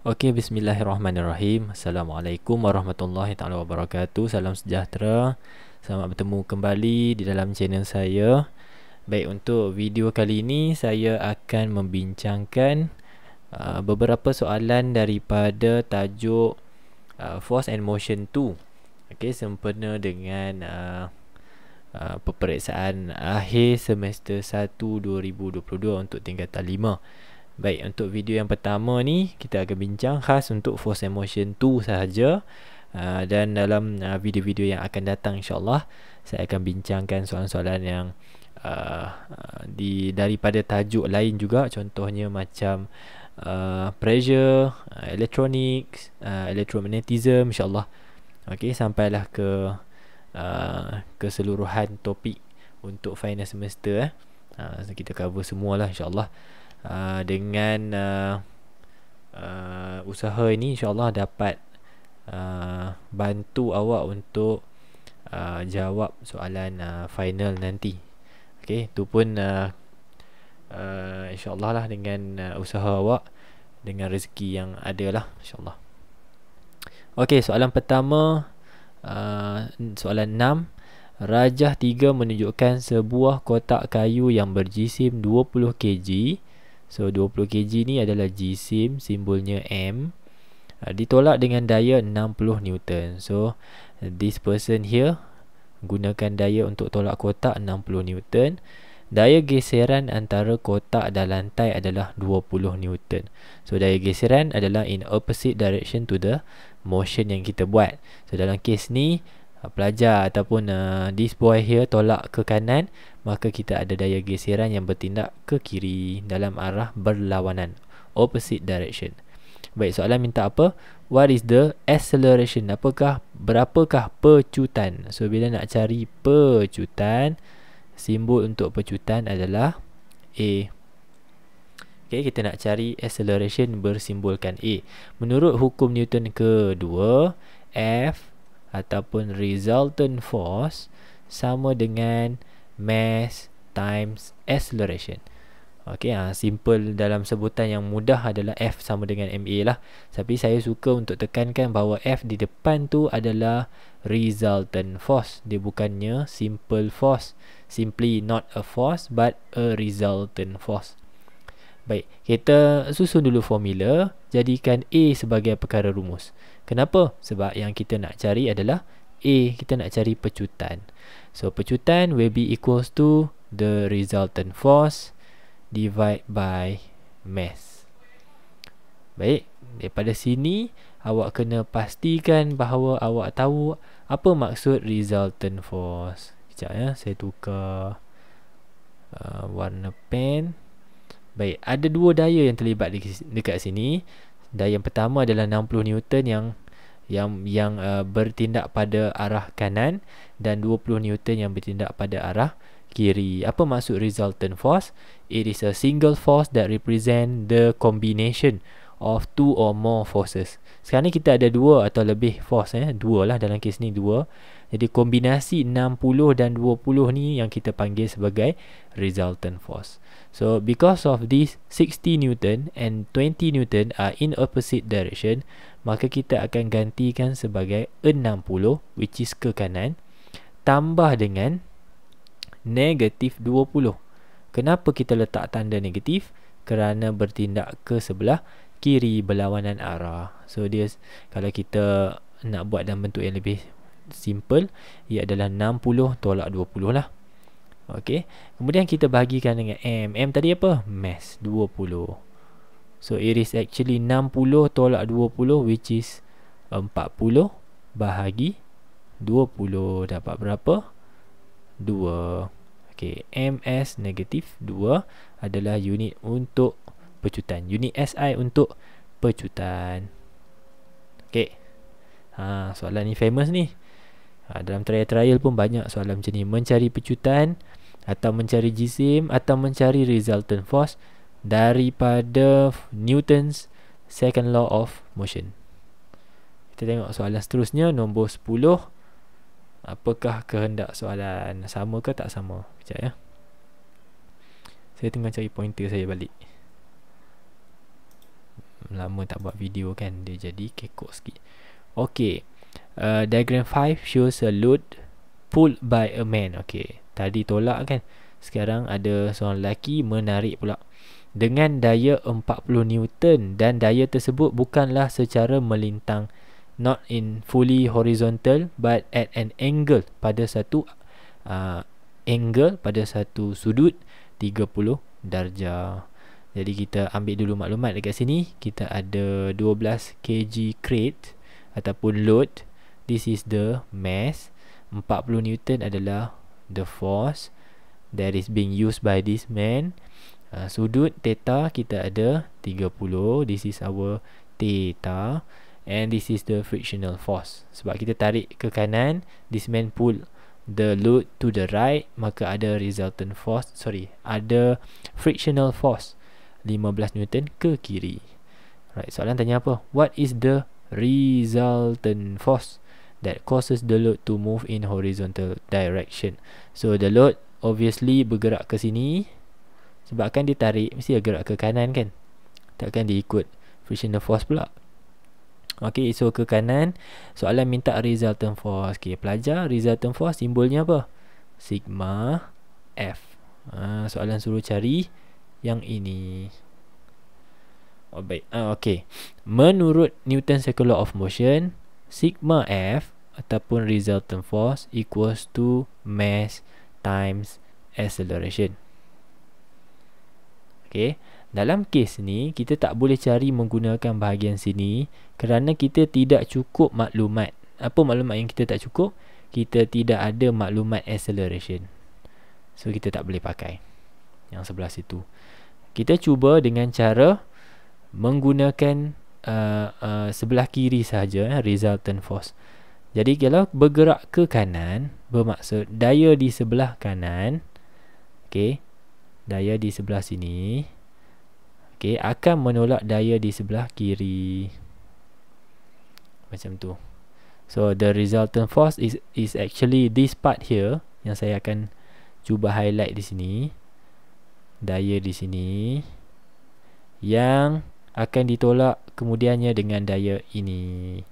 Okey, bismillahirrahmanirrahim. Assalamualaikum warahmatullahi taala wabarakatuh. Salam sejahtera. Selamat bertemu kembali di dalam channel saya. Baik, untuk video kali ini saya akan membincangkan beberapa soalan daripada tajuk Force and Motion 2. Okey, sempena dengan peperiksaan akhir semester 1 2022 untuk tingkatan 5. Baik, untuk video yang pertama ni kita akan bincang khas untuk Force and Motion 2 sahaja. Dan dalam video-video yang akan datang, insyaAllah saya akan bincangkan soalan-soalan yang daripada tajuk lain juga. Contohnya macam pressure, electronics, electromagnetism, insyaAllah. Okey, sampailah ke keseluruhan topik untuk final semester. So kita cover semualah, insyaAllah. Dengan usaha ini, insyaAllah dapat bantu awak untuk jawab soalan final nanti. Okey, itu pun insyaAllah lah dengan usaha awak, dengan rezeki yang ada lah, insyaAllah. Okey, soalan pertama, soalan 6. Rajah 3 menunjukkan sebuah kotak kayu yang berjisim 20 kg. So 20 kg ni adalah jisim, simbolnya M, ditolak dengan daya 60 Newton. So this person here gunakan daya untuk tolak kotak 60 Newton. Daya geseran antara kotak dan lantai adalah 20 Newton. So daya geseran adalah in opposite direction to the motion yang kita buat. So dalam kes ni, pelajar ataupun this boy here tolak ke kanan, maka kita ada daya geseran yang bertindak ke kiri dalam arah berlawanan, opposite direction. Baik, soalan minta apa? What is the acceleration? Berapakah pecutan? So bila nak cari pecutan, simbol untuk pecutan adalah A. Okay, kita nak cari acceleration bersimbolkan A. Menurut hukum Newton kedua, F ataupun resultant force sama dengan mass times acceleration. Okey, simple dalam sebutan yang mudah adalah F sama dengan MA lah. Tapi saya suka untuk tekankan bahawa F di depan tu adalah resultant force. Dia bukannya simple force. Simply not a force but a resultant force. Baik, kita susun dulu formula. Jadikan A sebagai perkara rumus. Kenapa? Sebab yang kita nak cari adalah A. Kita nak cari pecutan. So pecutan will be equals to the resultant force divide by mass. Baik, daripada sini awak kena pastikan bahawa awak tahu apa maksud resultant force. Sekejap ya, saya tukar warna pen. Baik, ada dua daya yang terlibat dekat sini. Daya yang pertama adalah 60 Newton yang bertindak pada arah kanan, dan 20 Newton yang bertindak pada arah kiri. Apa maksud resultant force? It is a single force that represent the combination of two or more forces. Sekarang ni kita ada dua atau lebih force, dua lah dalam kes ni, dua. Jadi kombinasi 60 dan 20 ni yang kita panggil sebagai resultant force. So because of this 60 Newton and 20 Newton are in opposite direction, maka kita akan gantikan sebagai 60, which is ke kanan, tambah dengan negatif 20. Kenapa kita letak tanda negatif? Kerana bertindak ke sebelah kiri, berlawanan arah. So dia, kalau kita nak buat dalam bentuk yang lebih simple, ia adalah 60 tolak 20 lah. Okey, kemudian kita bahagikan dengan M. M tadi apa? Mass, 20. So it is actually 60 tolak 20, which is 40 bahagi 20. Dapat berapa? 2. Okey, MS negatif 2 adalah unit untuk pecutan. Unit SI untuk pecutan. Okey, soalan ni famous ni. Dalam trial pun banyak soalan macam ni. Mencari pecutan, atau mencari jisim, atau mencari resultant force daripada Newton's second law of motion. Kita tengok soalan seterusnya, nombor 10. Apakah kehendak soalan? Sama ke tak sama? Sekejap ya, saya tengah cari pointer saya balik. lama tak buat video kan, dia jadi kekok sikit. Okay, diagram 5 shows a load pulled by a man. Okay, tadi tolak kan, sekarang ada seorang lelaki menarik pula dengan daya 40 Newton, dan daya tersebut bukanlah secara melintang, not in fully horizontal but at an angle, pada satu pada satu sudut 30 darjah. Jadi kita ambil dulu maklumat dekat sini. Kita ada 12 kg crate ataupun load. This is the mass. 40 Newton adalah the force that is being used by this man. Sudut theta kita ada 30. This is our theta. And this is the frictional force. Sebab kita tarik ke kanan, this man pull the load to the right, maka ada resultant force, ada frictional force 15 Newton ke kiri. Right, soalan tanya apa? What is the resultant force that causes the load to move in horizontal direction? So the load obviously bergerak ke sini, sebab kan dia tarik mesti bergerak ke kanan kan, takkan dia ikut frictional force pula. Okay, so ke kanan. Soalan minta resultant force. Okay, pelajar, resultant force simbolnya apa? Sigma F. Soalan suruh cari yang ini. Oh, baik. Okay, menurut Newton's second law of motion, sigma F ataupun resultant force equals to mass times acceleration. Okay, dalam kes ni kita tak boleh cari menggunakan bahagian sini kerana kita tidak cukup maklumat. Apa maklumat yang kita tak cukup? Kita tidak ada maklumat acceleration, so kita tak boleh pakai yang sebelah situ. Kita cuba dengan cara menggunakan sebelah kiri sahaja, resultant force. Jadi kalau bergerak ke kanan, bermaksud daya di sebelah kanan, okay, daya di sebelah sini, okay, akan menolak daya di sebelah kiri, macam tu. So the resultant force is actually this part here, yang saya akan cuba highlight di sini. Daya di sini yang akan ditolak kemudiannya dengan daya ini.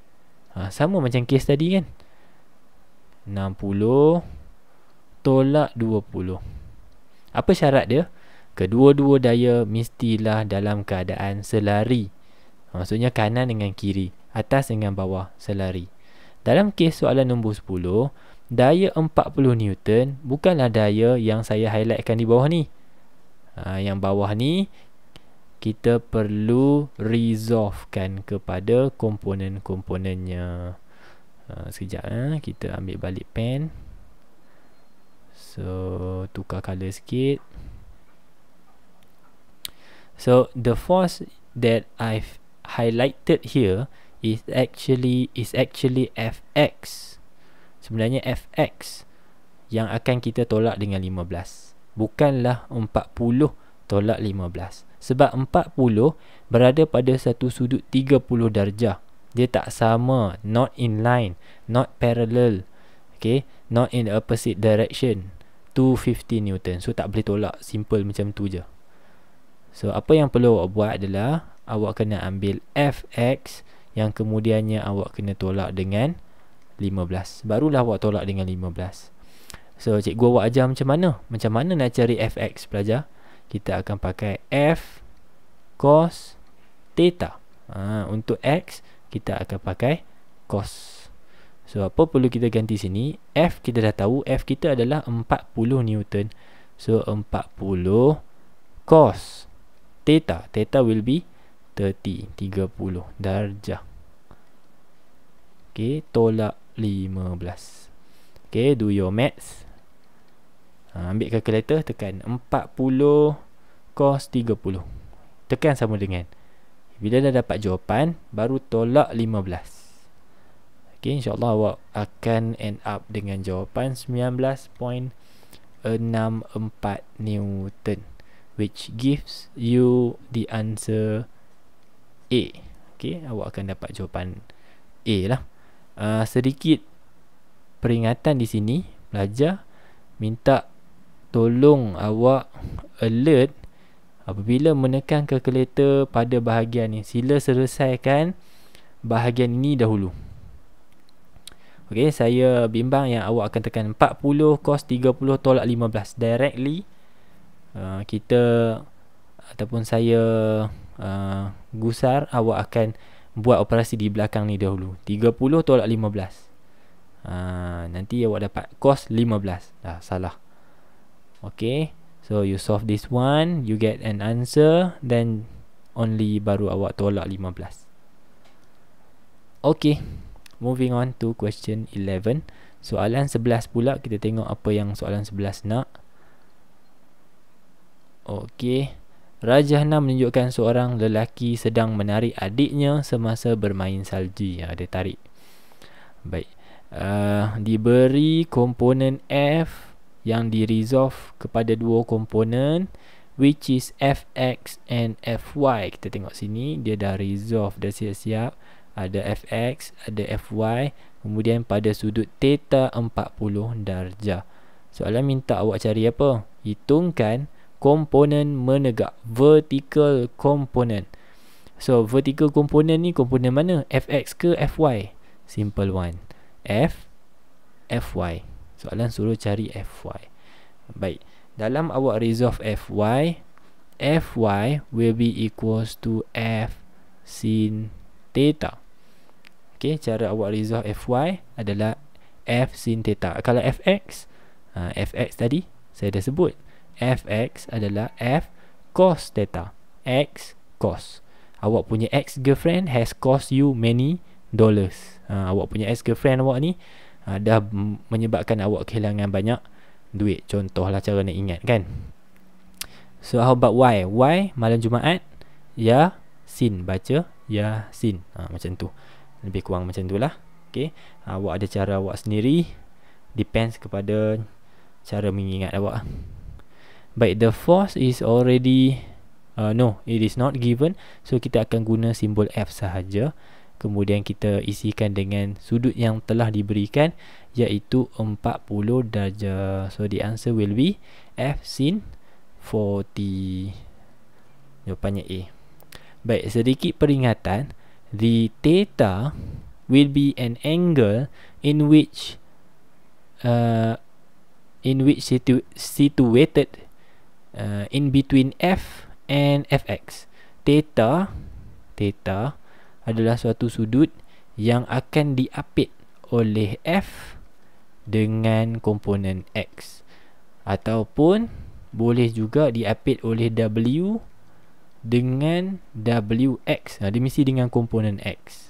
Sama macam kes tadi kan, 60 tolak 20. Apa syarat dia? Kedua-dua daya mestilah dalam keadaan selari. Maksudnya kanan dengan kiri, atas dengan bawah selari. Dalam kes soalan nombor 10, daya 40 Newton bukanlah daya yang saya highlightkan di bawah ni. Yang bawah ni kita perlu resolvekan kepada komponen-komponennya. Sekejap, kita ambil balik pen. So tukar colour sikit. So the force that I've highlighted here is actually Fx. Sebenarnya Fx yang akan kita tolak dengan 15, bukanlah 40 tolak 15. Sebab 40 berada pada satu sudut 30 darjah. Dia tak sama, not in line, not parallel, okay, not in the opposite direction, 250 Newton. So tak boleh tolak, simple macam tu je. So apa yang perlu awak buat adalah awak kena ambil Fx yang kemudiannya awak kena tolak dengan 15. Barulah awak tolak dengan 15. So cikgu awak ajar macam mana? Macam mana nak cari Fx, pelajar? Kita akan pakai F cos theta. Untuk X kita akan pakai cos. So apa perlu kita ganti sini? F kita dah tahu, F kita adalah 40 Newton. So 40 cos theta. Theta will be 30 darjah. Okay, tolak 15. Okay, do your maths. Ambil kalkulator, tekan 40 cos 30. Tekan sama dengan. Bila dah dapat jawapan, baru tolak 15. Okay, insyaAllah awak akan end up dengan jawapan 19.64 Newton, which gives you the answer A. Okay, awak akan dapat jawapan A lah. Sedikit peringatan di sini, pelajar minta tolong awak alert Apabila menekan kalkulator pada bahagian ni, sila selesaikan bahagian ini dahulu. Okey, saya bimbang yang awak akan tekan 40 cos 30 tolak 15 directly. Kita ataupun saya gusar awak akan buat operasi di belakang ni dahulu. 30 tolak 15. Nanti awak dapat cos 15. Dah salah. Okey, so you solve this one, you get an answer, then only baru awak tolak 15. Okey, moving on to question 11. Soalan 11 pula, kita tengok apa yang soalan 11 nak. Okey, Rajah 6 menunjukkan seorang lelaki sedang menarik adiknya semasa bermain salji. Dia tarik. Baik. Diberi komponen F yang di-resolve kepada dua komponen, which is Fx and Fy. Kita tengok sini, dia dah resolve, dah siap-siap. Ada Fx, ada Fy. Kemudian pada sudut theta 40 darjah. Soalan minta awak cari apa? Hitungkan komponen menegak, vertical component. So vertical component ni komponen mana? Fx ke Fy? Simple one. Fy. Soalan suruh cari Fy. Baik, dalam awak resolve Fy will be equals to F sin theta. Okay, cara awak resolve Fy adalah F sin theta. Kalau Fx, Fx tadi saya dah sebut, Fx adalah F cos theta. X cos. Awak punya ex girlfriend has cost you many dollars. Awak punya ex girlfriend awak ni dah menyebabkan awak kehilangan banyak duit. Contohlah cara nak ingat kan. So how about Y? Y malam Jumaat ya sin, baca ya sin. Macam tu. Lebih kurang macam tu lah. Okay, awak ada cara awak sendiri, depends kepada cara mengingat awak. Baik, the force is already no, it is not given. So kita akan guna simbol F sahaja. Kemudian kita isikan dengan sudut yang telah diberikan, iaitu 40 darjah. So the answer will be F sin 40. Jawapannya A. Baik, sedikit peringatan. The theta will be an angle in which situated in between F and Fx. Theta adalah suatu sudut yang akan diapit oleh F dengan komponen X, ataupun boleh juga diapit oleh W dengan Wx. Dia mesti dengan komponen X.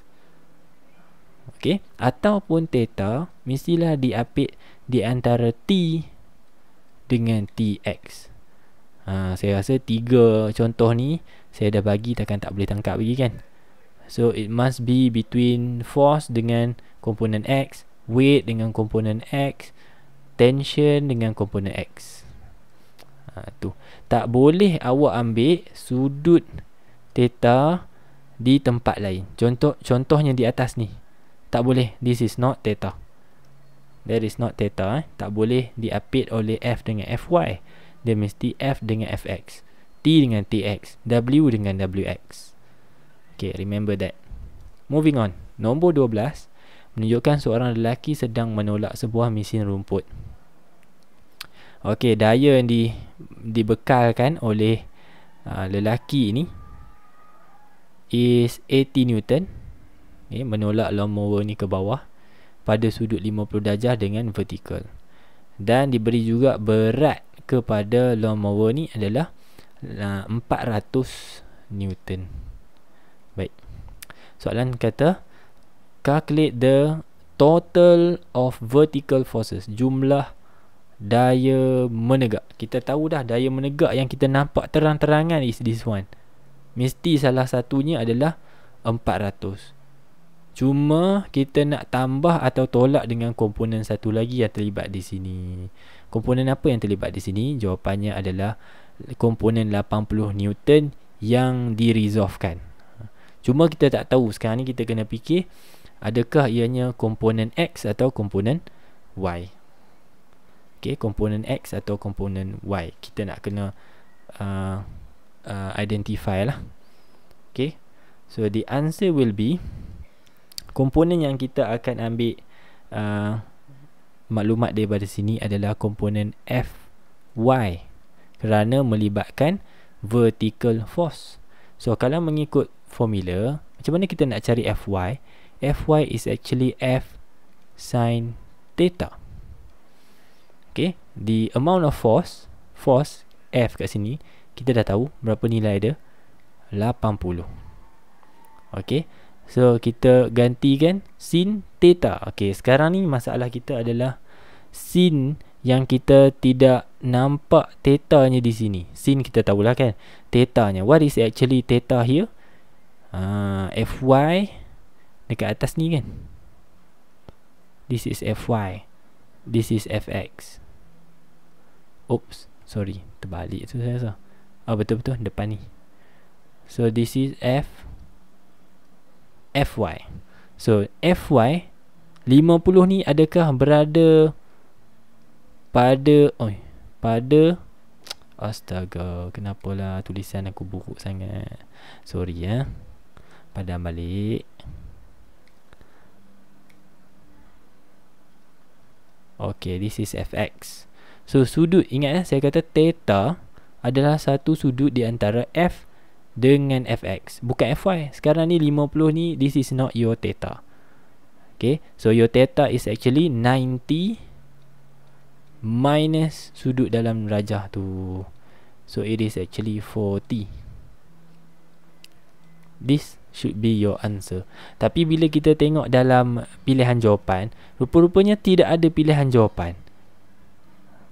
Okey, ataupun theta mestilah diapit di antara T dengan Tx. Saya rasa 3 contoh ni saya dah bagi, takkan tak boleh tangkap lagi kan. So it must be between force dengan komponen X, weight dengan komponen X, tension dengan komponen X. Tu. Tak boleh awak ambil sudut theta di tempat lain. Contohnya di atas ni. Tak boleh. This is not theta. That is not theta. Tak boleh diapit oleh F dengan Fy. Dia mesti F dengan Fx, T dengan Tx, W dengan Wx. Okay, remember that. Moving on. Nombor 12 menunjukkan seorang lelaki sedang menolak sebuah mesin rumput. Okey, daya yang dibekalkan oleh lelaki ini is 80 Newton. Okay, menolak lawnmower ni ke bawah pada sudut 50 darjah dengan vertikal. Dan diberi juga berat kepada lawnmower ni adalah 400 Newton. Baik. Soalan kata calculate the total of vertical forces. Jumlah daya menegak. Kita tahu dah daya menegak yang kita nampak terang-terangan is this one. Mesti salah satunya adalah 400. Cuma kita nak tambah atau tolak dengan komponen satu lagi yang terlibat di sini. Komponen apa yang terlibat di sini? Jawapannya adalah komponen 80 Newton yang diresolvekan. Cuma kita tak tahu. Sekarang ni kita kena fikir, adakah ianya komponen X atau komponen Y. Okay, komponen X atau komponen Y. Kita nak kena identify lah. Okay, so the answer will be, komponen yang kita akan ambil maklumat daripada sini adalah komponen Fy, kerana melibatkan vertical force. So kalau mengikut formula, macam mana kita nak cari Fy? Fy is actually F sin theta. Okay, the amount of force F kat sini, kita dah tahu berapa nilai dia, 80. Okay, so kita gantikan sin theta. Okay, sekarang ni masalah kita adalah sin yang kita tidak nampak theta-nya di sini. Sin kita tahulah kan, theta-nya. What is actually theta here? Fy dekat atas ni kan. This is Fy. This is Fx. Oops, sorry, terbalik tu saya rasa. Betul-betul depan ni. So this is Fy. So Fy 50 ni adakah berada pada astaga, kenapalah tulisan aku buruk sangat. Sorry ya. Padam balik. Okay, this is Fx. So sudut, ingat saya kata theta adalah satu sudut di antara F dengan Fx, bukan Fy. Sekarang ni 50 ni, this is not your theta. Okay, so your theta is actually 90 minus sudut dalam rajah tu. So it is actually 40. This should be your answer. Tapi bila kita tengok dalam pilihan jawapan, rupa-rupanya tidak ada pilihan jawapan,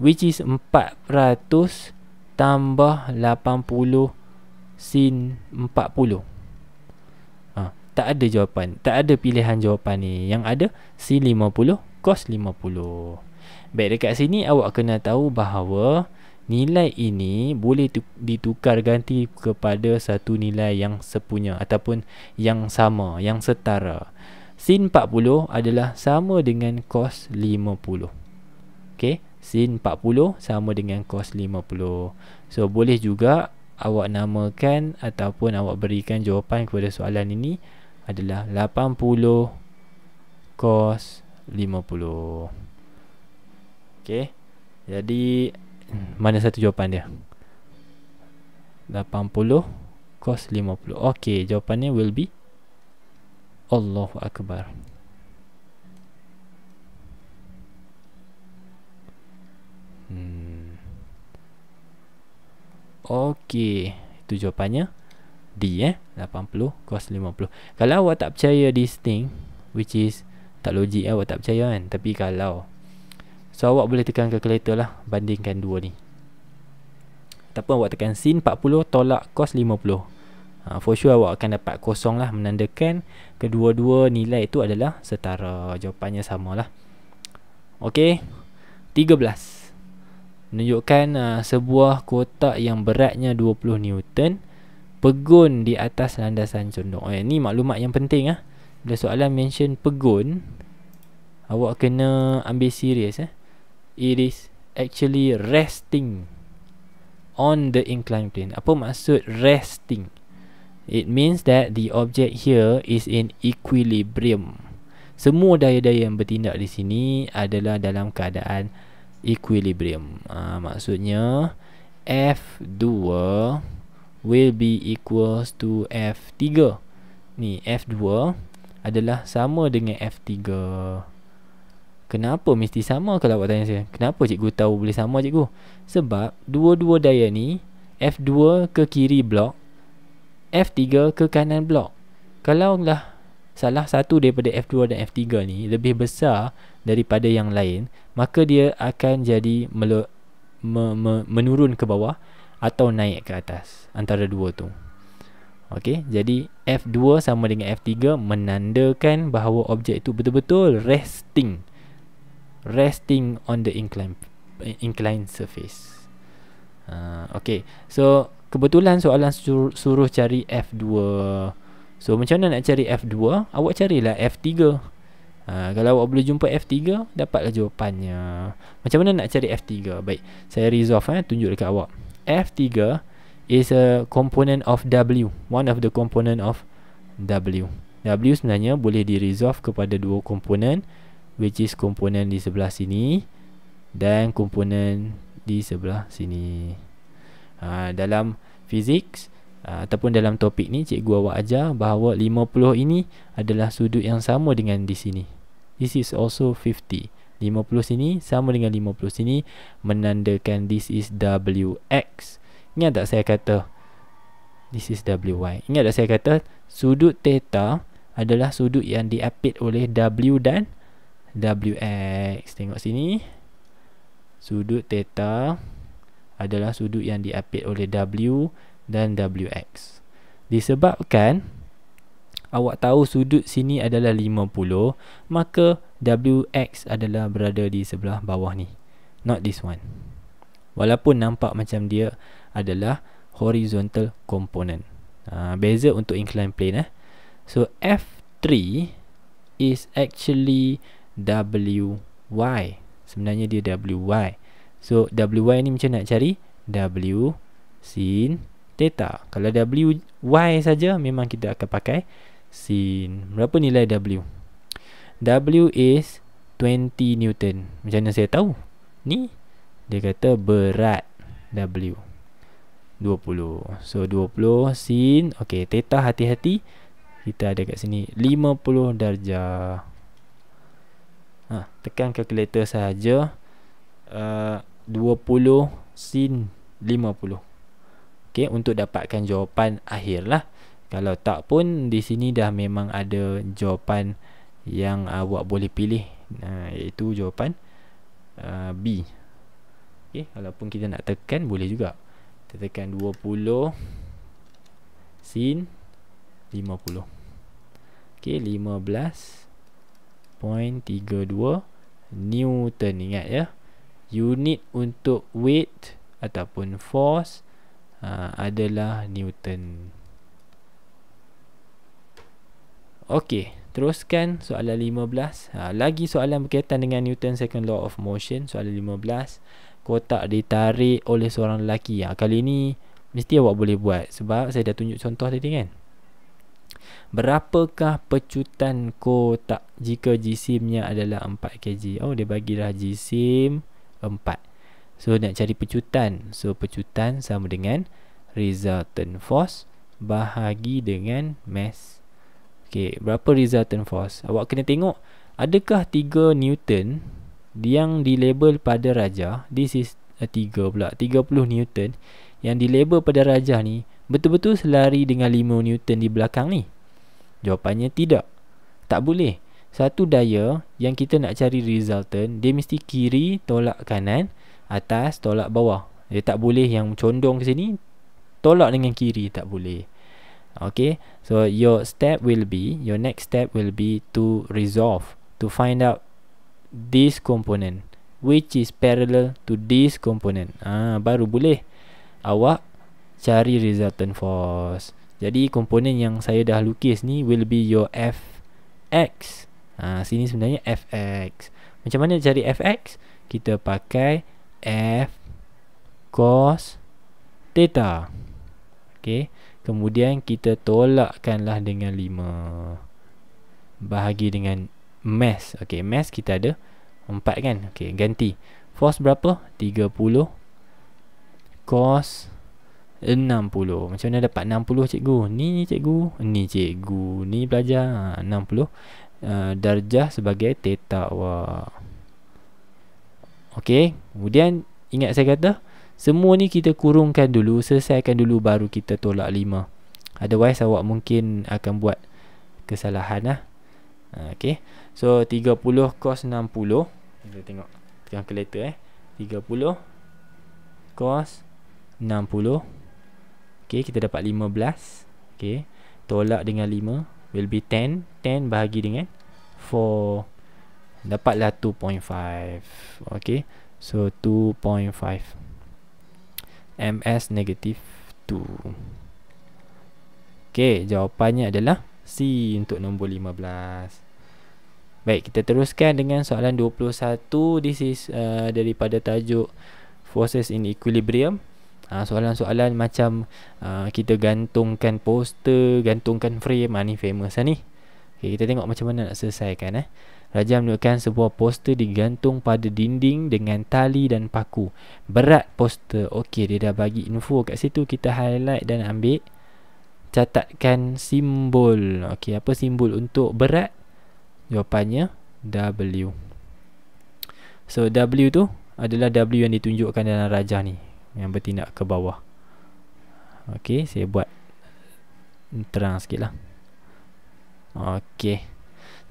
which is 400 tambah 80 sin 40. Tak ada jawapan, tak ada pilihan jawapan ni. Yang ada sin 50 cos 50. Baik, dekat sini awak kena tahu bahawa nilai ini boleh ditukar ganti kepada satu nilai yang sepunya ataupun yang sama, yang setara. Sin 40 adalah sama dengan cos 50. Okay, sin 40 sama dengan cos 50. So boleh juga awak namakan ataupun awak berikan jawapan kepada soalan ini adalah 80 cos 50. Okay, jadi mana satu jawapan dia? 80 cos 50. Okay, jawapannya will be Allahu Akbar. Okay, itu jawapannya D 80 cos 50. Kalau awak tak percaya this thing, which is tak logik, awak tak percaya kan. Tapi kalau, so awak boleh tekan calculator lah, bandingkan dua ni. Ataupun awak tekan sin 40 tolak cos 50. For sure awak akan dapat kosong lah, menandakan kedua-dua nilai itu adalah setara. Jawapannya samalah. Okay, 13 menunjukkan sebuah kotak yang beratnya 20 Newton pegun di atas landasan condong. Ni maklumat yang penting ah. Bila soalan mention pegun, awak kena ambil serius It is actually resting on the inclined plane. Apa maksud resting? It means that the object here is in equilibrium. Semua daya-daya yang bertindak di sini adalah dalam keadaan equilibrium. Maksudnya F2 will be equals to F3. Ni F2 adalah sama dengan F3. Kenapa mesti sama? Kalau awak tanya saya, kenapa cikgu tahu boleh sama cikgu? Sebab dua-dua daya ni, F2 ke kiri blok, F3 ke kanan blok. Kalau lah salah satu daripada F2 dan F3 ni lebih besar daripada yang lain, maka dia akan jadi menurun ke bawah atau naik ke atas antara dua tu. Okey, jadi F2 sama dengan F3 menandakan bahawa objek itu betul-betul resting on the inclined surface. Okey, so kebetulan soalan suruh cari F2. So macam mana nak cari F2? Awak carilah F3. Kalau awak boleh jumpa F3, dapatlah jawapannya. Macam mana nak cari F3? Baik, saya resolve tunjuk dekat awak. F3 is a component of W. One of the component of W. W sebenarnya boleh di-resolve kepada dua komponen, which is komponen di sebelah sini dan komponen di sebelah sini. Dalam physics ataupun dalam topik ni, cikgu awak ajar bahawa 50 ini adalah sudut yang sama dengan di sini. This is also 50. 50 sini sama dengan 50 sini, menandakan this is WX. Ingat tak saya kata this is WY? Ingat tak saya kata sudut theta adalah sudut yang diapit oleh W dan WX. Tengok sini. Sudut theta adalah sudut yang diapit oleh W dan WX. Disebabkan awak tahu sudut sini adalah 50, maka WX adalah berada di sebelah bawah ni, not this one. Walaupun nampak macam dia adalah horizontal component. Beza untuk inclined plane. So F3 is actually WY. Sebenarnya dia WY. So WY ni macam nak cari W sin theta. Kalau WY saja memang kita akan pakai sin. Berapa nilai W? W is 20 Newton. Macam mana saya tahu? Ni dia kata berat W 20. So 20 sin, okey, theta hati-hati. Kita ada kat sini 50 darjah. Tekan kalkulator saja. 20 sin 50. Okey, untuk dapatkan jawapan akhir lah. Kalau tak pun di sini dah memang ada jawapan yang awak boleh pilih, iaitu jawapan B. Okey, walaupun kita nak tekan boleh juga. Kita tekan 20 sin 50. Okey, 15.32 Newton. Ingat ya, unit untuk weight ataupun force adalah Newton. Okey, teruskan soalan 15. Lagi soalan berkaitan dengan Newton second law of motion. Soalan 15. Kotak ditarik oleh seorang lelaki. Kali ni mesti awak boleh buat sebab saya dah tunjuk contoh tadi kan. Berapakah pecutan kotak jika jisimnya adalah 4 kg? Oh, dia bagilah jisim 4. So nak cari pecutan. So pecutan sama dengan resultant force bahagi dengan mass. Okey, berapa resultant force? Awak kena tengok, adakah 3 Newton yang dilabel pada rajah, this is 3 pula, 30 Newton yang dilabel pada rajah ni betul-betul selari dengan 5 Newton di belakang ni? Jawapannya tidak. Tak boleh. Satu daya yang kita nak cari resultant, dia mesti kiri tolak kanan, atas tolak bawah. Dia tak boleh yang condong ke sini tolak dengan kiri, tak boleh. Okay, so your next step will be to resolve, to find out this component which is parallel to this component. Baru boleh awak cari resultant force. Jadi komponen yang saya dah lukis ni will be your Fx. Sini sebenarnya Fx. Macam mana cari Fx? Kita pakai F cos theta. Okay, kemudian kita tolakkanlah dengan 5 bahagi dengan mass. Okay, mass kita ada 4 kan. Okay, ganti. Force berapa? 30 cos 60. Macam mana dapat 60 cikgu? Ni cikgu. Ni cikgu. Ni belajar 60 darjah sebagai theta awak. Okay, kemudian ingat saya kata semua ni kita kurungkan dulu, selesaikan dulu baru kita tolak 5. Otherwise awak mungkin akan buat kesalahan lah. Okay, so 30 cos 60. Kita tengok kalkulator 30 cos 60. Okay, kita dapat 15. Okay, tolak dengan 5 will be 10. 10 bahagi dengan 4, dapatlah 2.5. Okay, so 2.5 ms negative 2. Okay, jawapannya adalah C untuk nombor 15. Baik, kita teruskan dengan soalan 21. This is daripada tajuk Forces in Equilibrium. Soalan-soalan macam kita gantungkan poster, gantungkan frame, ni famous lah ni. Okay, kita tengok macam mana nak selesaikan. Raja menunjukkan sebuah poster digantung pada dinding dengan tali dan paku. Berat poster. Okey, dia dah bagi info kat situ. Kita highlight dan ambil. Catatkan simbol. Okey, apa simbol untuk berat? Jawapannya W. So W tu adalah W yang ditunjukkan dalam rajah ni, yang bertindak ke bawah. Okey, saya buat terang sikit lah. Okey,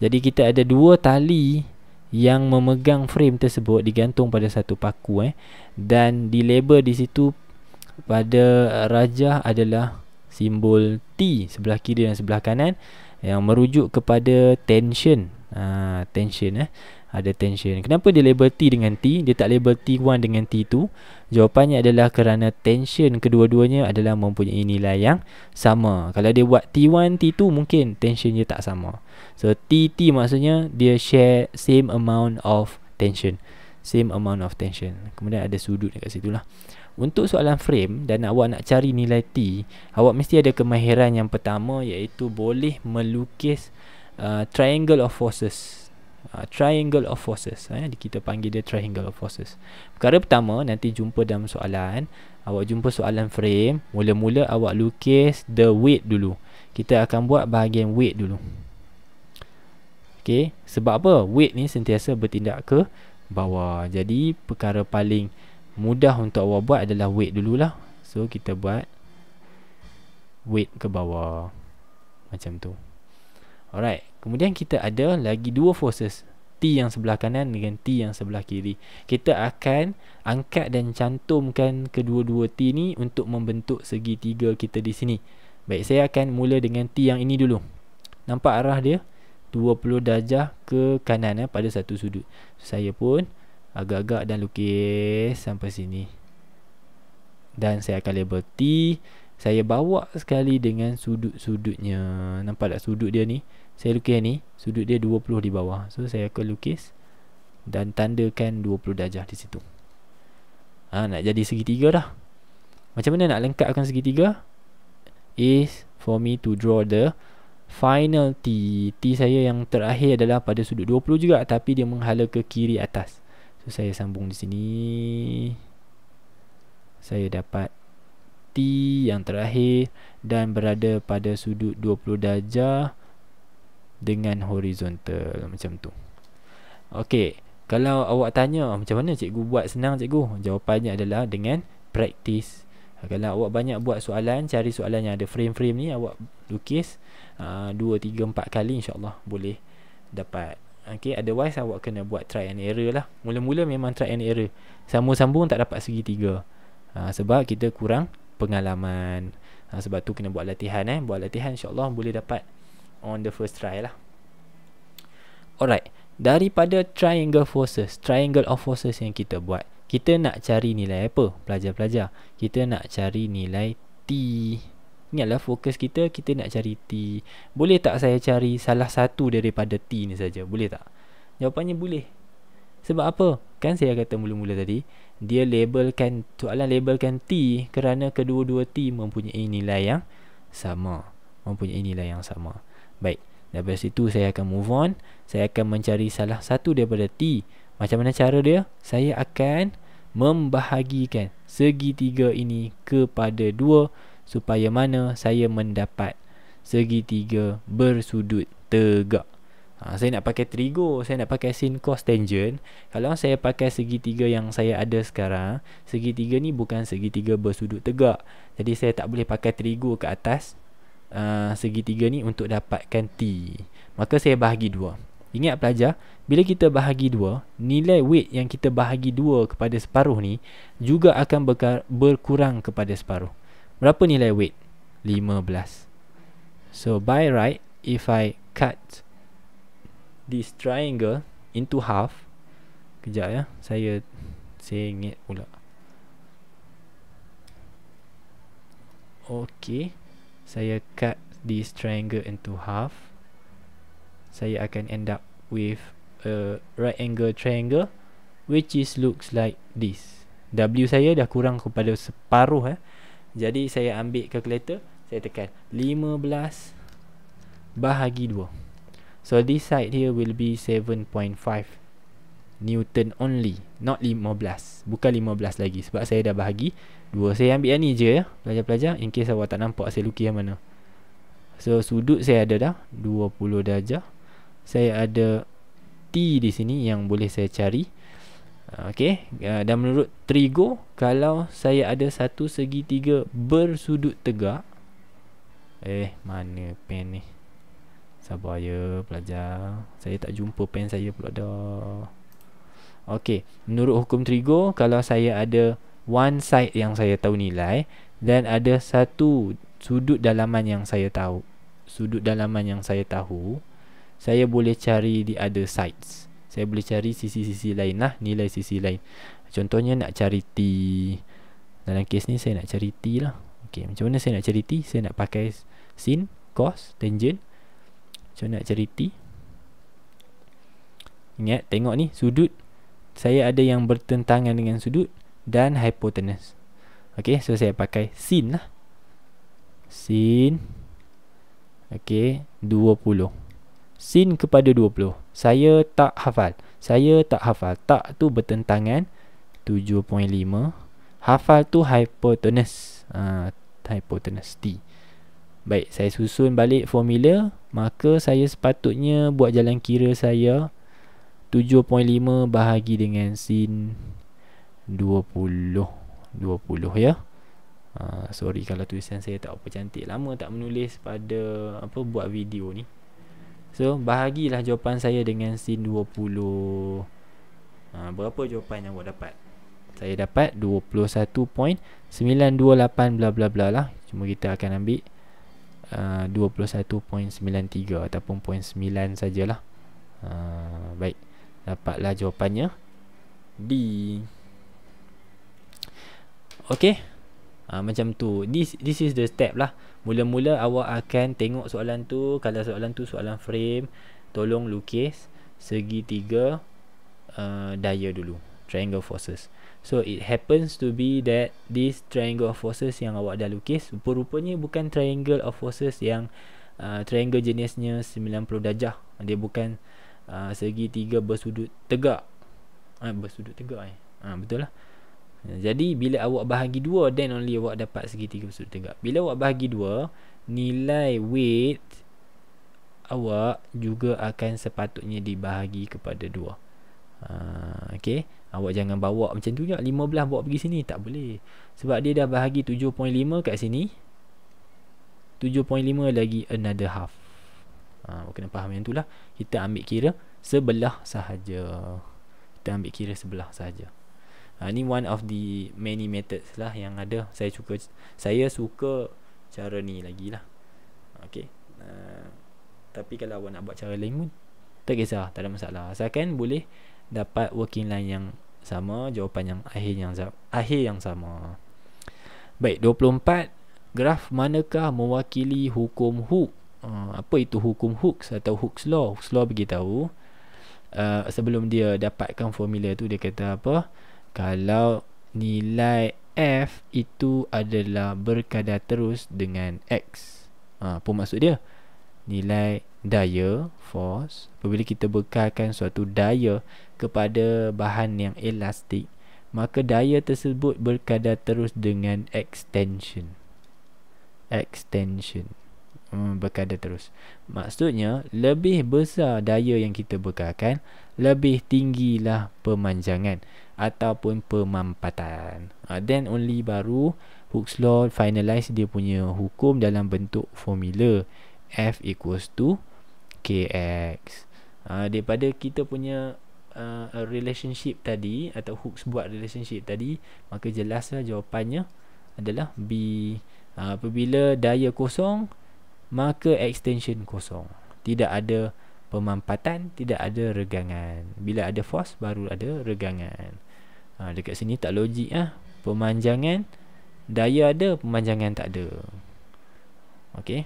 jadi kita ada dua tali yang memegang frame tersebut digantung pada satu paku dan di label di situ pada rajah adalah simbol T sebelah kiri dan sebelah kanan yang merujuk kepada tension. Tension ada tension. Kenapa dia label T dengan T? Dia tak label T1 dengan T2. Jawapannya adalah kerana tension kedua-duanya adalah mempunyai nilai yang sama. Kalau dia buat T1, T2 mungkin tension dia tak sama. So TT maksudnya dia share same amount of tension. Same amount of tension. Kemudian ada sudut dekat situ lah. Untuk soalan frame dan awak nak cari nilai T, awak mesti ada kemahiran yang pertama, iaitu boleh melukis triangle of forces. Triangle of forces, kita panggil dia triangle of forces. Perkara pertama, nanti jumpa dalam soalan, awak jumpa soalan frame, mula-mula awak lukis the weight dulu. Kita akan buat bahagian weight dulu. Okay, sebab apa? Weight ni sentiasa bertindak ke bawah. Jadi perkara paling mudah untuk awak buat adalah weight dululah. So kita buat weight ke bawah macam tu. Alright, kemudian kita ada lagi dua forces, T yang sebelah kanan dengan T yang sebelah kiri. Kita akan angkat dan cantumkan kedua-dua T ni untuk membentuk segitiga kita di sini. Baik, saya akan mula dengan T yang ini dulu. Nampak arah dia 20 darjah ke kanan pada satu sudut. Saya pun agak-agak dan lukis sampai sini. Dan saya akan label T. Saya bawa sekali dengan sudut-sudutnya. Nampak tak sudut dia ni? Saya lukis ni, sudut dia 20 di bawah. So saya akan lukis dan tandakan 20 darjah di situ. Nak jadi segitiga dah. Macam mana nak lengkapkan segitiga? Is for me to draw the final T. T saya yang terakhir adalah pada sudut 20 juga, tapi dia menghala ke kiri atas. So saya sambung di sini. Saya dapat T yang terakhir dan berada pada sudut 20 darjah dengan horizontal macam tu. Okey, kalau awak tanya macam mana cikgu buat, senang cikgu. Jawapannya adalah dengan practice. Kalau awak banyak buat soalan, cari soalan yang ada frame-frame ni, awak lukis 2, 3, 4 kali, insyaAllah boleh dapat. Okay, otherwise awak kena buat try and error lah. Mula-mula memang try and error, sambung-sambung tak dapat segitiga. Sebab kita kurang pengalaman. Sebab tu kena buat latihan. Buat latihan, insyaAllah boleh dapat on the first try lah. Alright, daripada triangle of forces yang kita buat, kita nak cari nilai apa, pelajar-pelajar? Kita nak cari nilai T. Ingatlah fokus kita nak cari T. Boleh tak saya cari salah satu daripada T ni saja? Boleh tak? Jawapannya boleh. Sebab apa? Kan saya kata mula-mula tadi, dia labelkan, soalan labelkan T kerana kedua-dua T mempunyai nilai yang sama. Baik, daripada situ saya akan move on. Saya akan mencari salah satu daripada T. Macam mana cara dia? Saya akan membahagikan segitiga ini kepada 2 supaya mana saya mendapat segitiga bersudut tegak. Saya nak pakai trigo, saya nak pakai sin, cos, tangent. Kalau saya pakai segitiga yang saya ada sekarang, segitiga ni bukan segitiga bersudut tegak. Jadi saya tak boleh pakai trigo ke atas segitiga ni untuk dapatkan T. Maka saya bahagi 2. Ingat pelajar, bila kita bahagi 2, nilai weight yang kita bahagi 2 kepada separuh ni juga akan berkurang kepada separuh. Berapa nilai weight? 15. So by right, if I cut this triangle into half, kejap ya, saya ingat pula. Okay, saya cut this triangle into half. Saya akan end up with a right angle triangle which is looks like this. W saya dah kurang kepada separuh Jadi saya ambil kalkulator, saya tekan 15 bahagi 2. So this side here will be 7.5 Newton only, not 15. Bukan 15 lagi sebab saya dah bahagi 2. Saya ambil yang ni je pelajar-pelajar, in case awak tak nampak saya lukis yang mana. So sudut saya ada dah 20 darjah. Saya ada T di sini yang boleh saya cari. Okey, dan menurut trigo, kalau saya ada satu segitiga bersudut tegak, mana pen ni? Sabar ya pelajar, saya tak jumpa pen saya pula dah. Okey, menurut hukum trigo, kalau saya ada one side yang saya tahu nilai dan ada satu sudut dalaman yang saya tahu, saya boleh cari the other sides. Saya boleh cari sisi-sisi lain lah, nilai sisi lain. Contohnya nak cari T. Dalam kes ni saya nak cari T lah. Okey, macam mana saya nak cari T? Saya nak pakai sin, cos, tangent. Macam mana nak cari T? Ingat, tengok ni sudut. Saya ada yang bertentangan dengan sudut dan hypotenuse. Okey, so saya pakai sin lah. Sin. Okey, 20. Sin kepada 20. Saya tak hafal. Tak tu bertentangan 7.5. Hafal tu hypotenuse. Hypotenuse T. Baik, saya susun balik formula. Maka saya sepatutnya buat jalan kira saya 7.5 bahagi dengan sin 20 ya. Sorry kalau tulisan saya tak apa cantik. Lama tak menulis pada buat video ni. So bahagilah jawapan saya dengan sin 20. Berapa jawapan yang awak dapat? Saya dapat 21.928 bla bla bla lah. Cuma kita akan ambil 21.93 ataupun 0.9 sajalah. Baik, dapatlah jawapannya D. Okay, macam tu. This is the step lah. Mula-mula awak akan tengok soalan tu. Kalau soalan tu soalan frame, tolong lukis segitiga daya dulu, triangle forces. So it happens to be that this triangle of forces yang awak dah lukis rupa-rupanya bukan triangle of forces yang triangle jenisnya 90 darjah. Dia bukan segitiga bersudut tegak. Betul lah. Jadi bila awak bahagi 2, then only awak dapat segitiga bersudut tegak. Bila awak bahagi 2, nilai weight awak juga akan sepatutnya dibahagi kepada 2. Okay, awak jangan bawa macam tu juga, 15 bawa pergi sini, tak boleh. Sebab dia dah bahagi 7.5 kat sini, 7.5 lagi another half. Kena faham yang tu lah. Kita ambil kira sebelah sahaja. Ni one of the many methods lah yang ada. Saya suka cara ni lagi lah. Okay, tapi kalau awak nak buat cara lain pun tak kisah, tak ada masalah. Asalkan boleh dapat working line yang sama, jawapan yang akhir yang sama. Baik, 24. Graf manakah mewakili hukum Hooke? Apa itu hukum Hooke atau Hooke's law? Hooke's law beritahu, sebelum dia dapatkan formula tu, dia kata apa? Kalau nilai F itu adalah berkadar terus dengan X. Apa maksud dia? Nilai daya, force, apabila kita bekalkan suatu daya kepada bahan yang elastik, maka daya tersebut berkadar terus dengan extension. Berkadar terus. Maksudnya, lebih besar daya yang kita bekalkan, lebih tinggilah pemanjangan ataupun pemampatan. Then only baru Hooke's law finalize dia punya hukum dalam bentuk formula F equals to Kx. Daripada kita punya relationship tadi, atau Hooke's buat relationship tadi, maka jelaslah jawapannya adalah B. Apabila daya kosong, maka extension kosong. Tidak ada pemampatan, tidak ada regangan. Bila ada force, baru ada regangan. Dekat sini tak logik pemanjangan, daya ada, pemanjangan tak ada. Okay,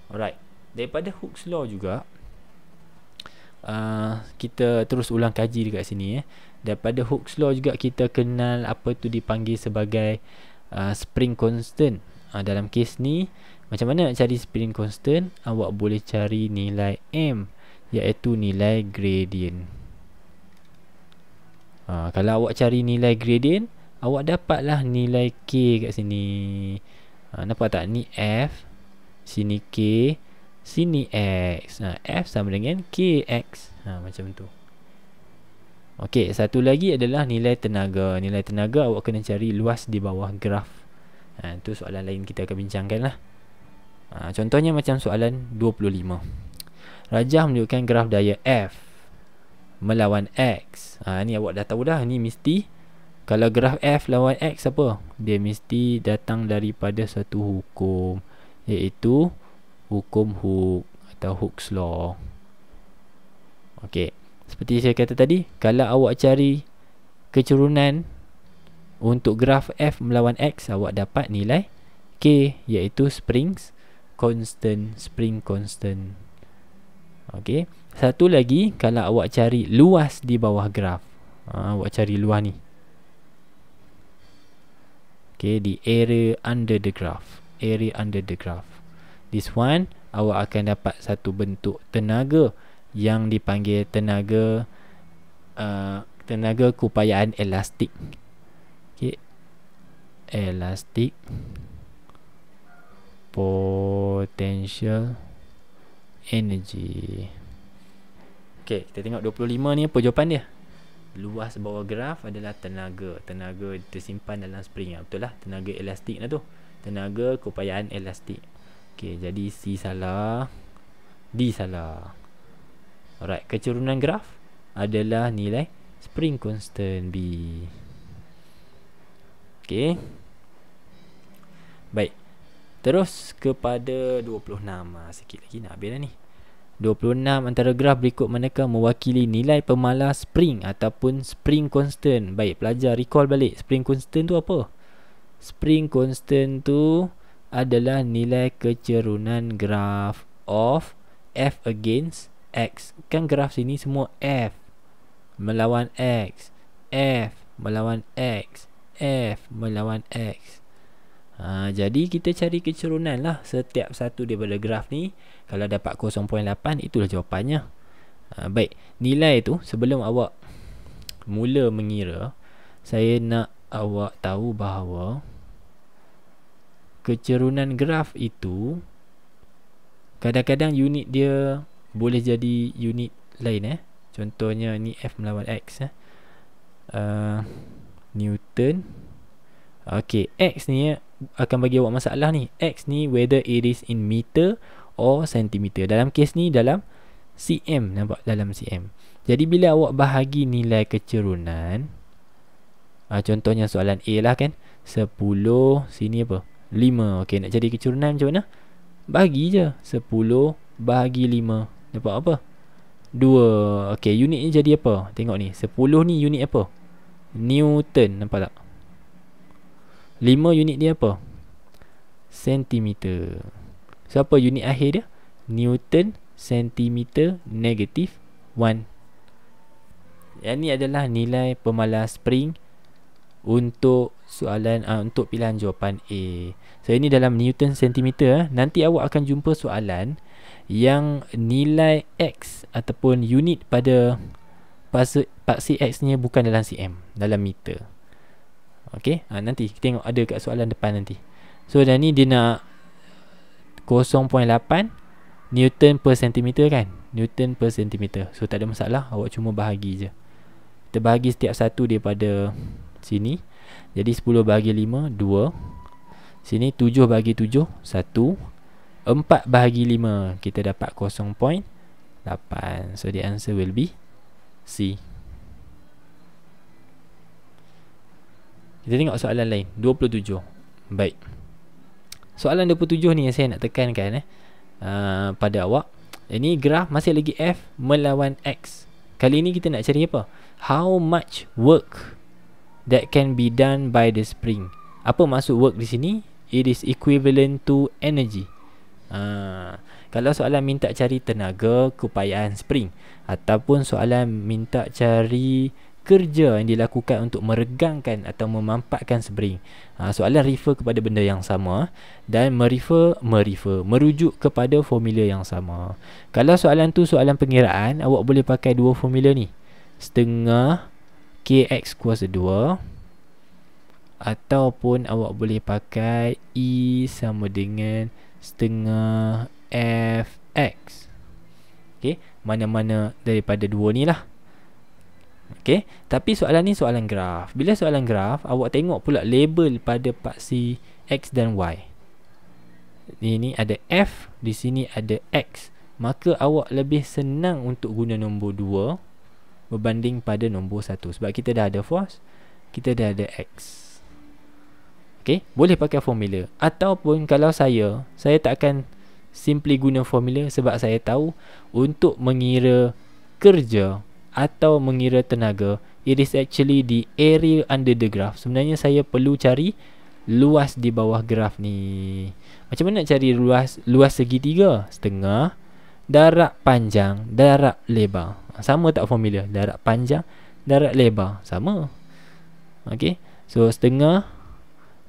alright. Daripada Hooke's law juga, kita terus ulang kaji dekat sini. Daripada Hooke's law juga kita kenal apa tu dipanggil sebagai spring constant. Dalam kes ni, macam mana nak cari spring constant? Awak boleh cari nilai M, iaitu nilai gradient. Kalau awak cari nilai gradient, awak dapatlah nilai K kat sini. Nampak tak? Ni F, sini K, sini X. F sama dengan KX. Macam tu. Okey, satu lagi adalah nilai tenaga. Nilai tenaga awak kena cari luas di bawah graf. Itu soalan lain kita akan bincangkan lah. Contohnya macam soalan 25. Rajah menunjukkan graf daya F melawan X. Ni awak dah tahu dah. Ni mesti, kalau graf F lawan X apa? Dia mesti datang daripada satu hukum, iaitu hukum Hooke atau Hooke's law. Okey, seperti saya kata tadi, kalau awak cari kecurunan untuk graf F melawan X, awak dapat nilai K, iaitu spring constant. Okey, satu lagi, kalau awak cari luas di bawah graf, awak cari luas ni. Okey, di area under the graph. This one, awak akan dapat satu bentuk tenaga yang dipanggil tenaga keupayaan elastik. Okey, elastic potential energy. Okey, kita tengok 25 ni apa jawapan dia. Luas bawah graf adalah tenaga tersimpan dalam spring. Betul lah, tenaga elastik lah tu, tenaga keupayaan elastik. Okey, jadi C salah, D salah. Alright, kecurunan graf adalah nilai spring constant, B. Okey, baik, terus kepada 26. Sikit lagi nak habis dah ni. 26, antara graf berikut manakah mewakili nilai pemalas spring ataupun spring constant? Baik, pelajar recall balik, spring constant tu apa? Spring constant tu adalah nilai kecerunan graf of F against X. Kan graf sini semua F melawan X, F melawan X, F melawan X. Jadi kita cari kecerunan lah setiap satu daripada graf ni. Kalau dapat 0.8, itulah jawapannya. Baik, nilai tu sebelum awak mula mengira, saya nak awak tahu bahawa kecerunan graf itu kadang-kadang unit dia boleh jadi unit lain. Contohnya ni F melawan X, Newton. Okey, X ni akan bagi awak masalah ni. X ni whether it is in meter or centimeter. Dalam kes ni dalam cm, nampak, dalam cm. Jadi bila awak bahagi nilai kecerunan, contohnya soalan A lah kan, 10, sini apa? 5. Okey, nak cari kecurunan macam mana? Bagi je 10 bahagi 5. Dapat apa? 2. Okey, unit ni jadi apa? Tengok ni, 10 ni unit apa? Newton, nampak tak? 5 unit dia apa? Sentimeter. So apa unit akhir dia? Newton sentimeter negatif 1. Yang ni adalah nilai pemalas spring untuk soalan untuk pilihan jawapan A. So ini dalam Newton sentimeter. Nanti awak akan jumpa soalan yang nilai X ataupun unit pada paksi X nya bukan dalam cm, dalam meter. Okey, nanti kita tengok ada kat soalan depan nanti. So dah ni dia nak 0.8 Newton per centimeter kan, Newton per centimeter. So tak ada masalah, awak cuma bahagi je. Kita bahagi setiap satu daripada sini. Jadi 10 bahagi 5, 2. Sini 7 bahagi 7, 1. 4 bahagi 5, kita dapat 0.8. So the answer will be C. Kita tengok soalan lain, 27. Baik, soalan 27 ni yang saya nak tekankan pada awak. Ini graf masih lagi F melawan X. Kali ni kita nak cari apa? How much work that can be done by the spring. Apa maksud work di sini? It is equivalent to energy. Kalau soalan minta cari tenaga keupayaan spring, ataupun soalan minta cari kerja yang dilakukan untuk meregangkan atau memampatkan spring, soalan refer kepada benda yang sama dan merujuk kepada formula yang sama. Kalau soalan tu soalan pengiraan, awak boleh pakai dua formula ni, setengah kx kuasa 2, ataupun awak boleh pakai E sama dengan setengah fx. Okey, mana-mana daripada dua ni lah. Okey, tapi soalan ni soalan graf. Bila soalan graf, awak tengok pula label pada paksi x dan y. Ini ada f, di sini ada x. Maka awak lebih senang untuk guna nombor 2 berbanding pada nombor 1, sebab kita dah ada force, kita dah ada x. Okey, boleh pakai formula. Ataupun kalau saya tak akan simply guna formula, sebab saya tahu untuk mengira kerja atau mengira tenaga, it is actually the area under the graph. Sebenarnya saya perlu cari luas di bawah graf ni. Macam mana nak cari luas segitiga? Setengah darab panjang darab lebar. Sama tak formula? Darab panjang darab lebar. Sama. Okey, so setengah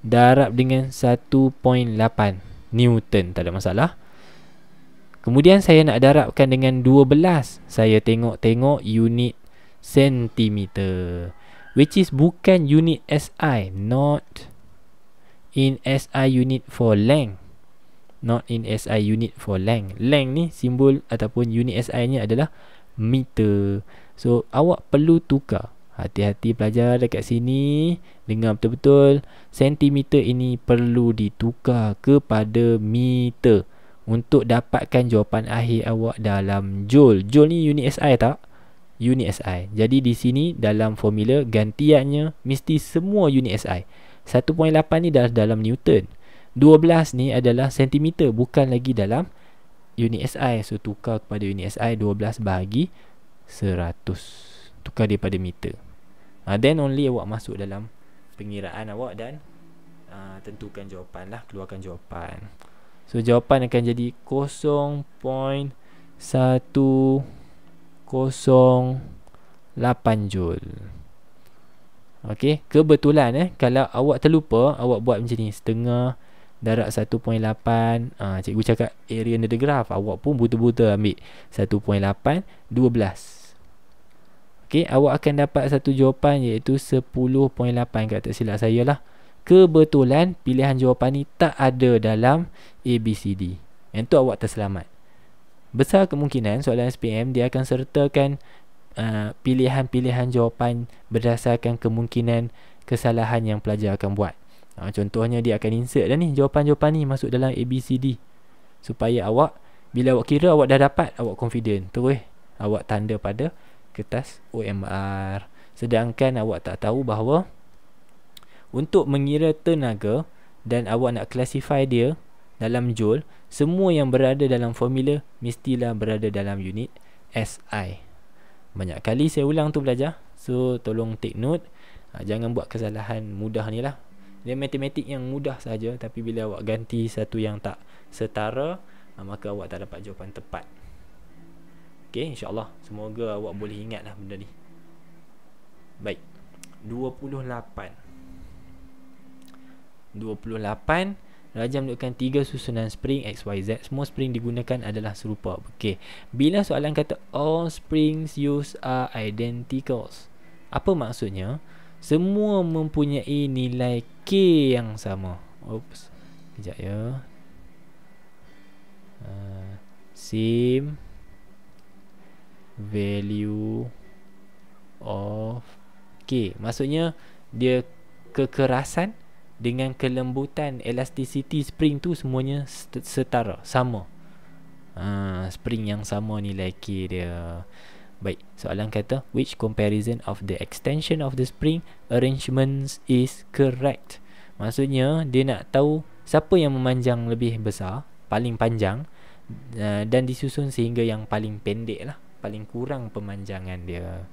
darab dengan 1.8 Newton, tak ada masalah. Kemudian saya nak darabkan dengan 12. Saya tengok unit sentimeter, which is bukan unit SI, not in SI unit for length. Not in SI unit for length. Length ni simbol ataupun unit SI ni adalah meter. So awak perlu tukar. Hati-hati pelajar dekat sini, dengar betul-betul. Sentimeter ini perlu ditukar kepada meter untuk dapatkan jawapan akhir awak dalam joule. Joule ni unit SI tak? Unit SI. Jadi di sini dalam formula gantiannya mesti semua unit SI. 1.8 ni dah dalam Newton. 12 ni adalah sentimeter, bukan lagi dalam unit SI. So tukar kepada unit SI, 12 bahagi 100. Tukar daripada meter. Then only awak masuk dalam pengiraan awak dan tentukan jawapan lah, keluarkan jawapan. So jawapan akan jadi 0.108 joule. Okey, kebetulan kalau awak terlupa, awak buat macam ni, setengah darab 1.8. Cikgu cakap area under the graph, awak pun betul-betul ambil 1.8 12. Okey, awak akan dapat satu jawapan iaitu 10.8 kat tak silap saya lah. Kebetulan pilihan jawapan ni tak ada dalam ABCD. Yang tu awak terselamat. Besar kemungkinan soalan SPM dia akan sertakan pilihan-pilihan jawapan berdasarkan kemungkinan kesalahan yang pelajar akan buat. Contohnya dia akan insert dah ni jawapan-jawapan ni masuk dalam ABCD, supaya awak bila awak kira awak dah dapat, awak confident, terus awak tanda pada kertas OMR. Sedangkan awak tak tahu bahawa untuk mengira tenaga dan awak nak classify dia dalam joule, semua yang berada dalam formula mestilah berada dalam unit SI. Banyak kali saya ulang tu belajar, so tolong take note. Jangan buat kesalahan mudah ni lah. Dia matematik yang mudah saja, tapi bila awak ganti satu yang tak setara, maka awak tak dapat jawapan tepat. Okay, InsyaAllah semoga awak boleh ingat lah benda ni. Baik, 28 Raja menunjukkan 3 susunan spring XYZ. Semua spring digunakan adalah serupa. Okay, bila soalan kata all springs used are identical, apa maksudnya? Semua mempunyai nilai K yang sama. Oops, kejap ya. Same value of K. Maksudnya dia kekerasan dengan kelembutan, elasticity spring tu semuanya setara, sama. Spring yang sama nilai K dia. Baik, soalan kata which comparison of the extension of the spring arrangements is correct. Maksudnya dia nak tahu siapa yang memanjang lebih besar, paling panjang, dan disusun sehingga yang paling pendek lah, paling kurang pemanjangan dia.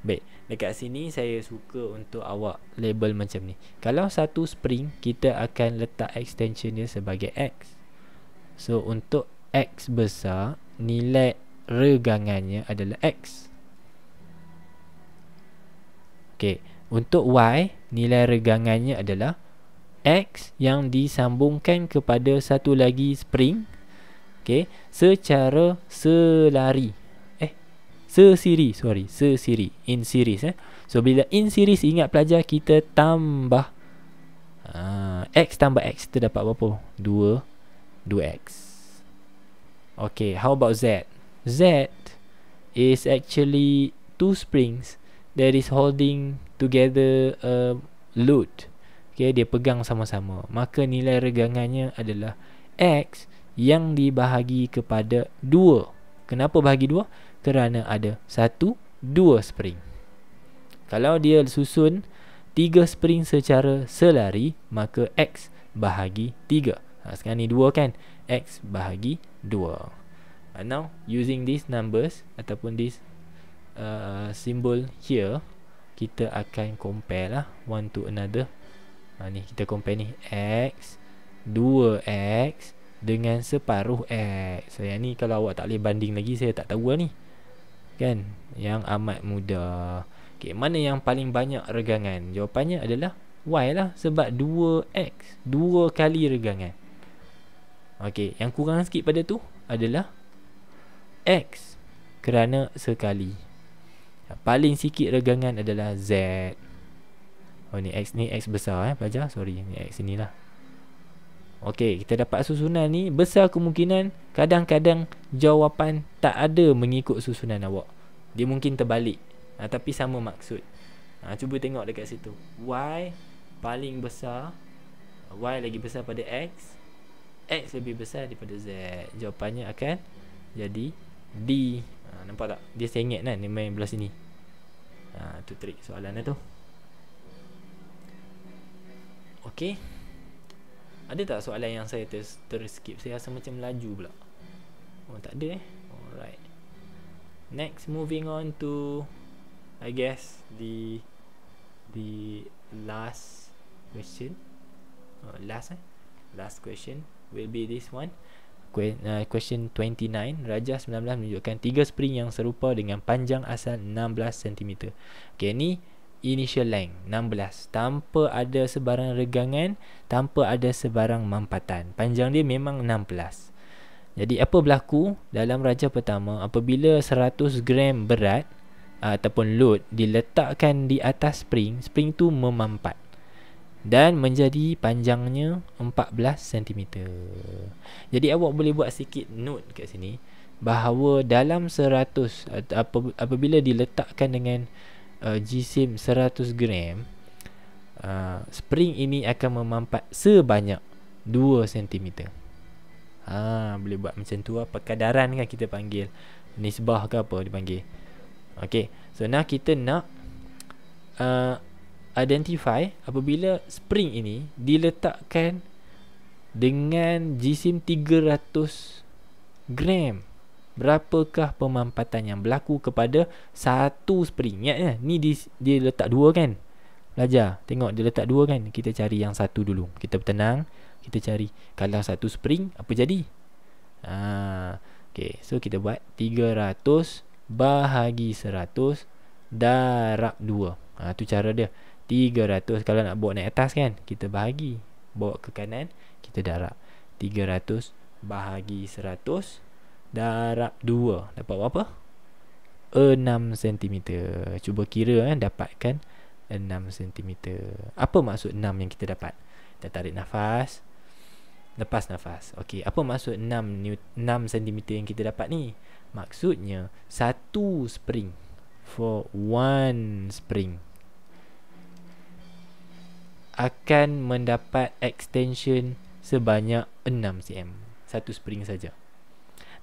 Baik, dekat sini saya suka untuk awak label macam ni. Kalau satu spring, kita akan letak extension dia sebagai X. So untuk X besar, nilai regangannya adalah X. Okey, untuk Y, nilai regangannya adalah X yang disambungkan kepada satu lagi spring, okey, secara selari. Sesiri, sesiri, in series. So bila in series, ingat pelajar, kita tambah X tambah X, kita dapat berapa? 2X. Okay, how about Z? Z is actually two springs that is holding together a load. Okay, dia pegang sama-sama. Maka nilai regangannya adalah X yang dibahagi kepada 2. Kenapa bahagi 2? Kerana ada 1, 2 spring. Kalau dia susun 3 spring secara selari, maka X bahagi 3. Sekarang ni 2 kan? X bahagi 2. Now using these numbers ataupun this symbol here, kita akan compare lah one to another. Ni kita compare ni, X 2X dengan separuh X. So yang ni kalau awak tak boleh banding lagi, saya tak tahu lah ni, kan? Yang amat mudah. Okay, mana yang paling banyak regangan? Jawapannya adalah Y lah, sebab 2X, 2 kali regangan. Okay, yang kurang sikit pada tu adalah X, kerana sekali. Paling sikit regangan adalah Z. Oh ni X besar pelajar, sorry, ni X ni lah. Okey, kita dapat susunan ni. Besar kemungkinan kadang-kadang jawapan tak ada mengikut susunan awak. Dia mungkin terbalik, tapi sama maksud. Cuba tengok dekat situ. Y paling besar, Y lagi besar pada X, X lebih besar daripada Z. Jawapannya akan jadi D. Nampak tak? Dia sengit kan, dia main belah sini. Tu trik soalan tu. Okey, ada tak soalan yang saya terskip? Saya rasa macam laju pula. Oh, tak ada Alright. Next, moving on to, I guess, the last question. Last question will be this one. Question 29. Rajah 19 menunjukkan 3 spring yang serupa dengan panjang asal 16 cm. Okay, ni initial length 16, tanpa ada sebarang regangan, tanpa ada sebarang mampatan. Panjang dia memang 16. Jadi apa berlaku dalam rajah pertama apabila 100 gram berat ataupun load diletakkan di atas spring, spring tu memampat dan menjadi panjangnya 14 cm. Jadi awak boleh buat sikit note kat sini bahawa dalam 100 apabila diletakkan dengan jisim 100 gram, spring ini akan memampat sebanyak 2 cm. Boleh buat macam tu lah. Perkadaran kan kita panggil, nisbah ke apa dipanggil. Okay, so now kita nak identify apabila spring ini diletakkan dengan jisim 300 gram, berapakah pemampatan yang berlaku kepada satu spring. Ingat ya, ni dia letak 2 kan. Belajar, tengok dia letak 2 kan. Kita cari yang satu dulu. Kita bertenang, kita cari kalau satu spring apa jadi. Okay, so kita buat 300 bahagi 100 darab 2. Tu cara dia. 300 kalau nak bawa naik atas kan, kita bahagi, bawa ke kanan, kita darab. 300 bahagi 100 darab 2 dapat berapa? 6 cm. Cuba kira dapatkan 6 cm. Apa maksud 6 yang kita dapat? Kita tarik nafas, lepas nafas. Okey, apa maksud 6 cm yang kita dapat ni? Maksudnya satu spring, for one spring, akan mendapat extension sebanyak 6 cm. Satu spring saja.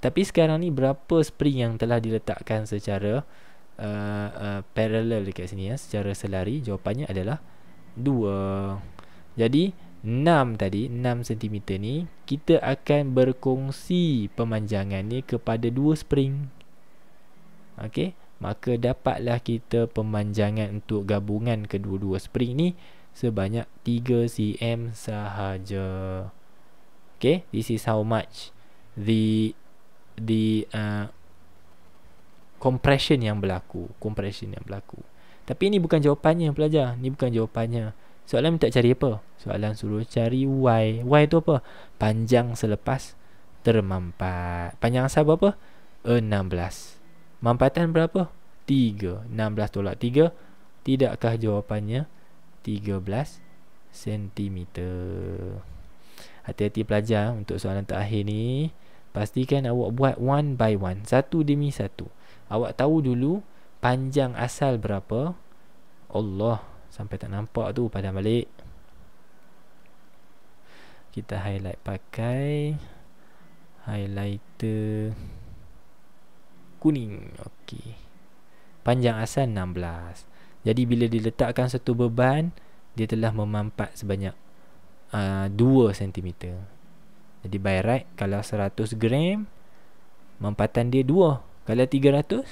Tapi sekarang ni berapa spring yang telah diletakkan secara parallel dekat sini secara selari? Jawapannya adalah 2. Jadi 6 tadi, 6 cm ni kita akan berkongsi pemanjangannya kepada 2 spring. Okey, maka dapatlah kita pemanjangan untuk gabungan kedua-dua spring ni sebanyak 3 cm sahaja. Okay, this is how much the compression yang berlaku. Tapi ini bukan jawapannya pelajar, ni bukan jawapannya. Soalan minta cari apa? Soalan suruh cari Y. Y tu apa? Panjang selepas termampat. Panjang asal berapa? 16. Mampatan berapa? 3. 16 tolak 3. Tidakkah jawapannya 13 cm? Hati-hati pelajar untuk soalan terakhir ni. Pastikan awak buat one by one, satu demi satu. Awak tahu dulu panjang asal berapa. Allah, sampai tak nampak tu, padam balik. Kita highlight pakai highlighter kuning. Okey. Panjang asal 16. Jadi bila diletakkan satu beban, dia telah memampat sebanyak 2 cm. Jadi by right, kalau 100 gram, mampatan dia 2. Kalau 300,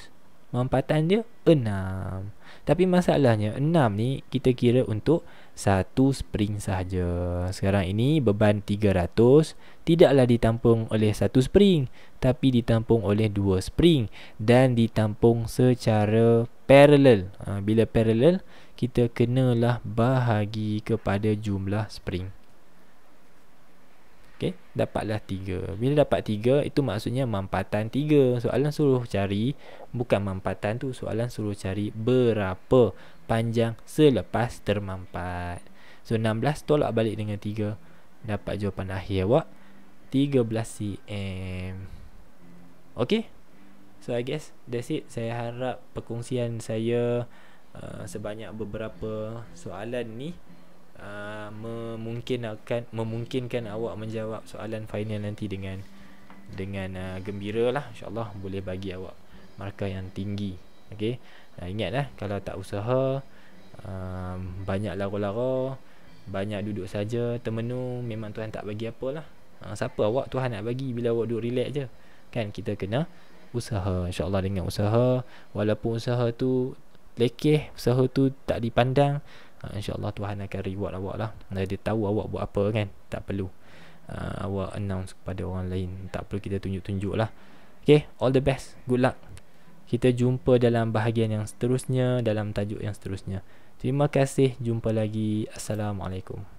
mampatan dia 6. Tapi masalahnya 6 ni kita kira untuk satu spring sahaja. Sekarang ini beban 300 tidaklah ditampung oleh satu spring, tapi ditampung oleh 2 spring dan ditampung secara parallel. Bila parallel, kita kenalah bahagi kepada jumlah spring. Okey, dapatlah 3. Bila dapat 3, itu maksudnya mampatan 3. Soalan suruh cari bukan mampatan tu, soalan suruh cari berapa panjang selepas termampat. So 16 tolak balik dengan 3, dapat jawapan akhir awak 13 cm. Okey. So I guess that's it. Saya harap perkongsian saya sebanyak beberapa soalan ni memungkinkan awak menjawab soalan final nanti dengan gembira lah. InsyaAllah boleh bagi awak markah yang tinggi. Okay, ingatlah, kalau tak usaha, banyak lara-lara, banyak duduk saja termenung, memang Tuhan tak bagi apalah. Siapa awak Tuhan nak bagi bila awak duduk relax je? Kan kita kena usaha. InsyaAllah dengan usaha, walaupun usaha tu lekeh, usaha tu tak dipandang, InsyaAllah Tuhan akan reward awak lah. Dia tahu awak buat apa kan. Tak perlu awak announce kepada orang lain, tak perlu kita tunjuk-tunjuk lah. Okay, all the best, good luck. Kita jumpa dalam bahagian yang seterusnya, dalam tajuk yang seterusnya. Terima kasih, jumpa lagi. Assalamualaikum.